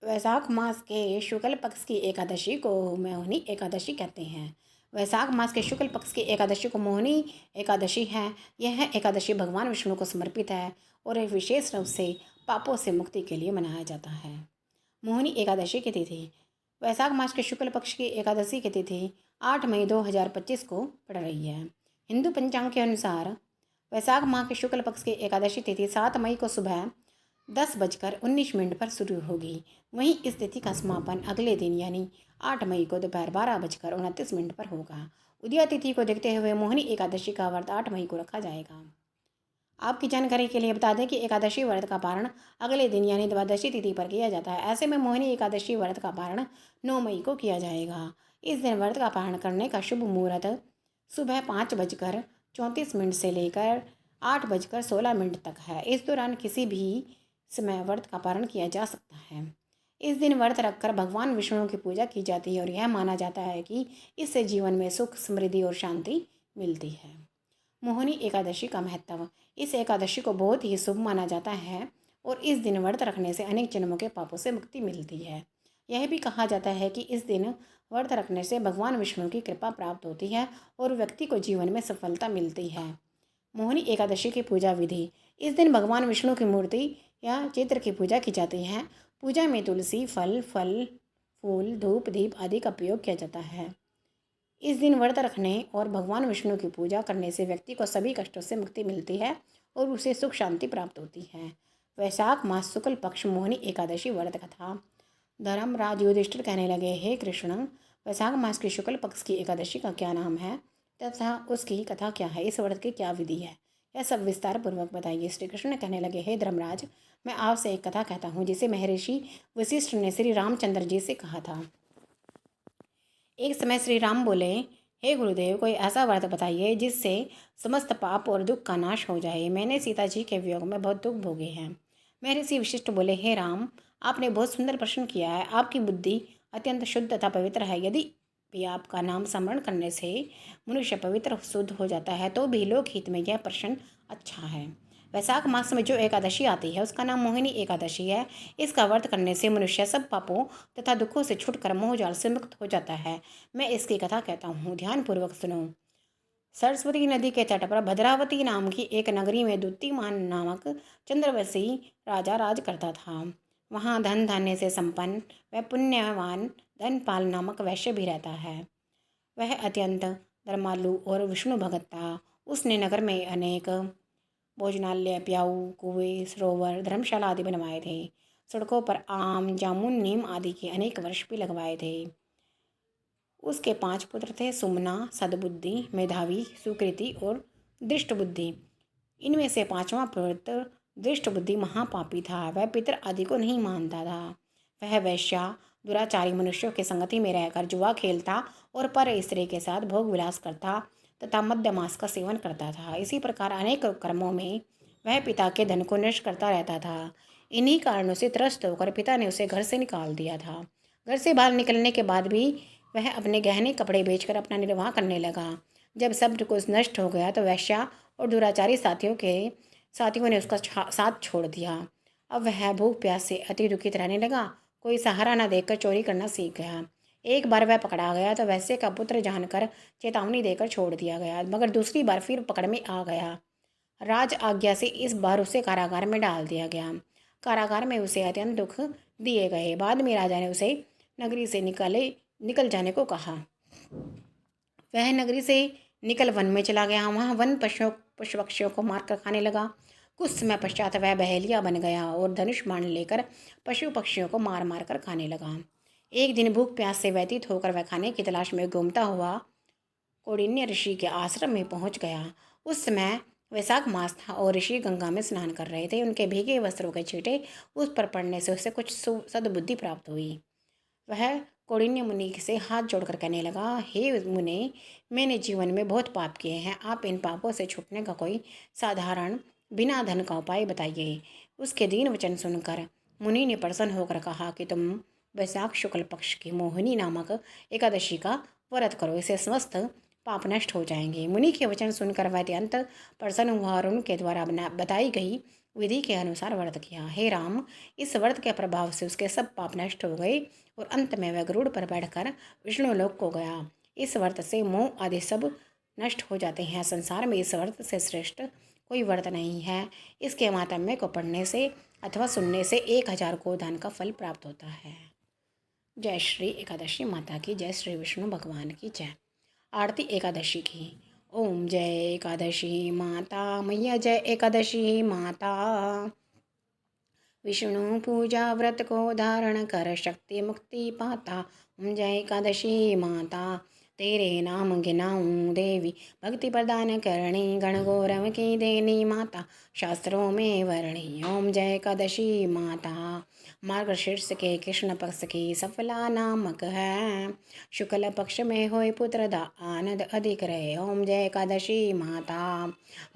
वैशाख मास के शुक्ल पक्ष की एकादशी को मोहिनी एकादशी कहते हैं। वैशाख मास के शुक्ल पक्ष की एकादशी को मोहिनी एकादशी है। यह एकादशी भगवान विष्णु को समर्पित है और एक विशेष रूप से पापों से मुक्ति के लिए मनाया जाता है। मोहिनी एकादशी की तिथि। वैशाख मास के शुक्ल पक्ष की एकादशी की तिथि 8 मई 2025 को पड़ रही है। हिंदू पंचांग के अनुसार वैशाख माह के शुक्ल पक्ष की एकादशी तिथि 7 मई को सुबह 10:19 पर शुरू होगी। वहीं इस तिथि का समापन अगले दिन यानी 8 मई को दोपहर 12:29 पर होगा। उदया तिथि को देखते हुए मोहिनी एकादशी का व्रत 8 मई को रखा जाएगा। आपकी जानकारी के लिए बता दें कि एकादशी व्रत का पारण अगले दिन यानी द्वादशी तिथि पर किया जाता है। ऐसे में मोहिनी एकादशी व्रत का पारण 9 मई को किया जाएगा। इस दिन व्रत का पारण करने का शुभ मुहूर्त सुबह 5:34 से लेकर 8:16 तक है। इस दौरान किसी भी समय व्रत का पारण किया जा सकता है। इस दिन व्रत रखकर भगवान विष्णु की पूजा की जाती है और यह माना जाता है कि इससे जीवन में सुख, समृद्धि और शांति मिलती है। मोहिनी एकादशी का महत्व। इस एकादशी को बहुत ही शुभ माना जाता है और इस दिन व्रत रखने से अनेक जन्मों के पापों से मुक्ति मिलती है। यह भी कहा जाता है कि इस दिन व्रत रखने से भगवान विष्णु की कृपा प्राप्त होती है और व्यक्ति को जीवन में सफलता मिलती है। मोहिनी एकादशी की पूजा विधि। इस दिन भगवान विष्णु की मूर्ति या चित्र की पूजा की जाती है। पूजा में तुलसी, फल, फूल, धूप, दीप आदि का प्रयोग किया जाता है। इस दिन व्रत रखने और भगवान विष्णु की पूजा करने से व्यक्ति को सभी कष्टों से मुक्ति मिलती है और उसे सुख शांति प्राप्त होती है। वैशाख मास शुक्ल पक्ष मोहिनी एकादशी व्रत कथा। धर्मराज युधिष्ठिर कहने लगे, हे कृष्ण, वैशाख मास की शुक्ल पक्ष की एकादशी का क्या नाम है तथा उसकी कथा क्या है? इस व्रत की क्या विधि है? यह सब विस्तार पूर्वक बताइए। श्री कृष्ण ने कहने लगे, हे धर्मराज, मैं आपसे एक कथा कहता हूँ जिसे महर्षि वशिष्ठ ने श्री रामचंद्र जी से कहा था। एक समय श्री राम बोले, हे गुरुदेव, कोई ऐसा व्रत बताइए जिससे समस्त पाप और दुख का नाश हो जाए। मैंने सीता जी के वियोग में बहुत दुख भोगे हैं। महर्षि वशिष्ठ बोले, हे राम, आपने बहुत सुंदर प्रश्न किया है। आपकी बुद्धि अत्यंत शुद्ध तथा पवित्र है। यदि भी आपका नाम स्मरण करने से मनुष्य पवित्र शुद्ध हो जाता है तो भी लोकहित में यह प्रश्न अच्छा है। वैशाख मास में जो एकादशी आती है उसका नाम मोहिनी एकादशी है। इसका व्रत करने से मनुष्य सब पापों तथा दुखों से छूटकर मोहजाल से मुक्त हो जाता है। मैं इसकी कथा कहता हूँ, ध्यानपूर्वक सुनो। सरस्वती नदी के तट पर भद्रावती नाम की एक नगरी में द्युतिमान नामक चंद्रवंशी राजा राज करता था। वहाँ धन धान्य से संपन्न व पुण्यवान धनपाल नामक वैश्य भी रहता है। वह अत्यंत धर्मालु और विष्णु भगत था। उसने नगर में अनेक भोजनालय, प्याऊ, कुएं, सरोवर, धर्मशाला आदि बनवाए थे। सड़कों पर आम, जामुन, नीम आदि के अनेक वृक्ष भी लगवाए थे। उसके 5 पुत्र थे, सुमना, सद्बुद्धि, मेधावी, सुकृति और दृष्टबुद्धि। इनमें से 5वां पुत्र दृष्टबुद्धि महापापी था। वह पितर आदि को नहीं मानता था। वह वैश्या, दुराचारी मनुष्यों के संगति में रहकर जुआ खेलता और पर स्त्री के साथ भोग विलास करता तथा मद्य मांस का सेवन करता था। इसी प्रकार अनेक कर्मों में वह पिता के धन को नष्ट करता रहता था। इन्हीं कारणों से त्रस्त होकर पिता ने उसे घर से निकाल दिया था। घर से बाहर निकलने के बाद भी वह अपने गहने कपड़े बेचकर अपना निर्वाह करने लगा। जब सब कुछ नष्ट हो गया तो वैश्या और दुराचारी साथियों ने उसका साथ छोड़ दिया। अब वह भूख प्यास से अति दुखित रहने लगा। कोई सहारा न देखकर चोरी करना सीख गया। एक बार वह पकड़ा गया तो वैश्य का पुत्र जानकर चेतावनी देकर छोड़ दिया गया, मगर दूसरी बार फिर पकड़ में आ गया। राज आज्ञा से इस बार उसे कारागार में डाल दिया गया। कारागार में उसे अत्यंत दुख दिए गए। बाद में राजा ने उसे नगरी से निकल जाने को कहा। वह नगरी से निकल वन में चला गया। वहाँ वन पशु पक्षियों को मारकर खाने लगा। कुछ समय पश्चात वह बहेलिया बन गया और धनुष बाण लेकर पशु पक्षियों को मार मार कर खाने लगा। एक दिन भूख प्यास से व्यतीत होकर वह खाने की तलाश में घूमता हुआ कौंडिन्य ऋषि के आश्रम में पहुंच गया। उस समय वैशाख मास था और ऋषि गंगा में स्नान कर रहे थे। उनके भीगे वस्त्रों के छींटे उस पर पड़ने से उसे कुछ सद्बुद्धि प्राप्त हुई। वह कौंडिन्य मुनि से हाथ जोड़कर कहने लगा, हे मुनि, मैंने जीवन में बहुत पाप किए हैं। आप इन पापों से छूटने का कोई साधारण बिना धन का उपाय बताइए। उसके दीन वचन सुनकर मुनि ने प्रसन्न होकर कहा कि तुम वैशाख शुक्ल पक्ष की मोहिनी नामक एकादशी का व्रत करो, इससे समस्त पाप नष्ट हो जाएंगे। मुनि के वचन सुनकर वैद्यंत प्रसन्न हुआ और उनके द्वारा बताई गई विधि के अनुसार व्रत किया। हे राम, इस व्रत के प्रभाव से उसके सब पाप नष्ट हो गए और अंत में वह गरुड़ पर बैठकर विष्णु लोक को गया। इस व्रत से मोह आदि सब नष्ट हो जाते हैं। संसार में इस व्रत से श्रेष्ठ कोई व्रत नहीं है। इसके मातम्य को पढ़ने से अथवा सुनने से 1000 गोदान का फल प्राप्त होता है। जय श्री एकादशी माता की जय, श्री विष्णु भगवान की जय। आरती एकादशी की। ओम जय एकादशी माता मैया, जय एकादशी माता। विष्णु पूजा व्रत को धारण कर शक्ति मुक्ति पाता। ओम जय एकादशी माता, तेरे नाम गिनाऊं देवी, भक्ति प्रदान करणी, गण गौरव की देनी माता, शास्त्रों में वर्णी। ओम जय एकादशी माता, मार्गशीर्ष के कृष्ण पक्ष की सफला नामक है, शुक्ल पक्ष में होय पुत्र दा आनंद अधिक रहे। ओम जय एकादशी माता,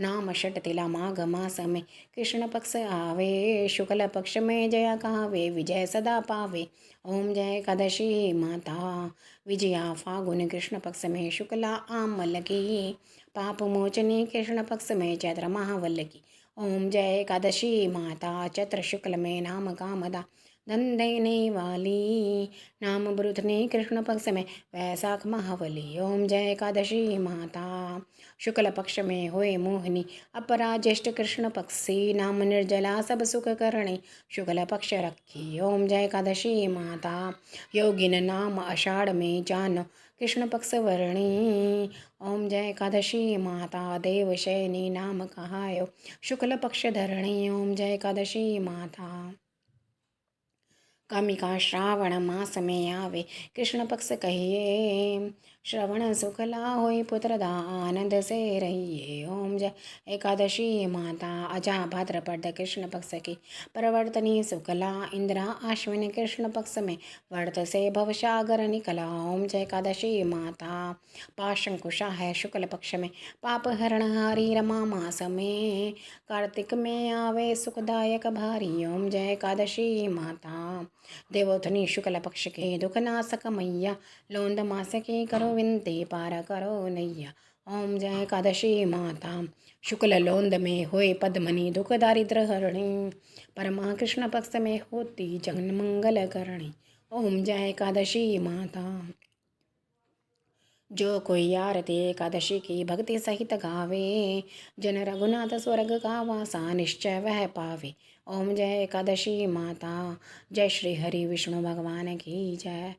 नाम षट तिला माघ मास में कृष्ण पक्ष आवे, शुक्ल पक्ष में जया कहावे, विजय सदा पावे। ओम जय एकादशी माता, विजया फागुन कृष्ण पक्ष में शुक्ला आमल की, पाप मोचनी कृष्ण पक्ष में चैत्र महावल की। ओम जय एकादशी माता, चैत्र शुक्ल में नाम कामदा धन देने वाली, नाम ब्रुधनी कृष्ण पक्ष में वैशाख महावली। ओम जय एकादशी माता, शुक्ल पक्ष में होए मोहिनी, अपरा ज्येष्ठ कृष्ण पक्षी, नाम निर्जला सब सुख करणी, शुक्ल पक्ष रखी। ओम जय एकादशी माता, योगिन नाम आषाढ़ में जानो, कृष्ण पक्ष वर्णी। ओम जय एकादशी माता, देवशयनी नाम कहायो, शुक्ल पक्ष धरणी। ओम जय एकादशी माता, कामिका श्रावण मास में आवे, कृष्ण पक्ष कहिए, श्रवण सुखला होय पुत्र दा आनंद से रहिए। ओम जय एकादशी माता, अजा भाद्रपद कृष्ण पक्ष की प्रवर्तनी शुक्ला, इंद्रा आश्विन कृष्ण पक्ष में वर्त से भवसागर निकला। ओम जय एकादशी माता, पाशंकुशा है शुक्ल पक्ष में, पाप हरणहारी रमा मास में, कार्तिक में आवे सुखदायक भारी। ओम जय एकादशी माता, देवोधनी शुक्ल पक्ष के दुखनाशक मैया, लौंद मास की करो विनती पार करो नैया। ओम जय एकादशी माता, शुक्ल लौंद में होए पद्मनी, दुख दारिद्र हरणी, परमा कृष्ण पक्ष में होती जगन मंगल करणी। ओम जय एकादशी माता, जो कोई आरती एकादशी की भक्ति सहित गावे, जन रघुनाथ स्वर्ग का वासा निश्चय वह पावे। ओम जय एकादशी माता, जय श्री हरि विष्णु भगवान की जय।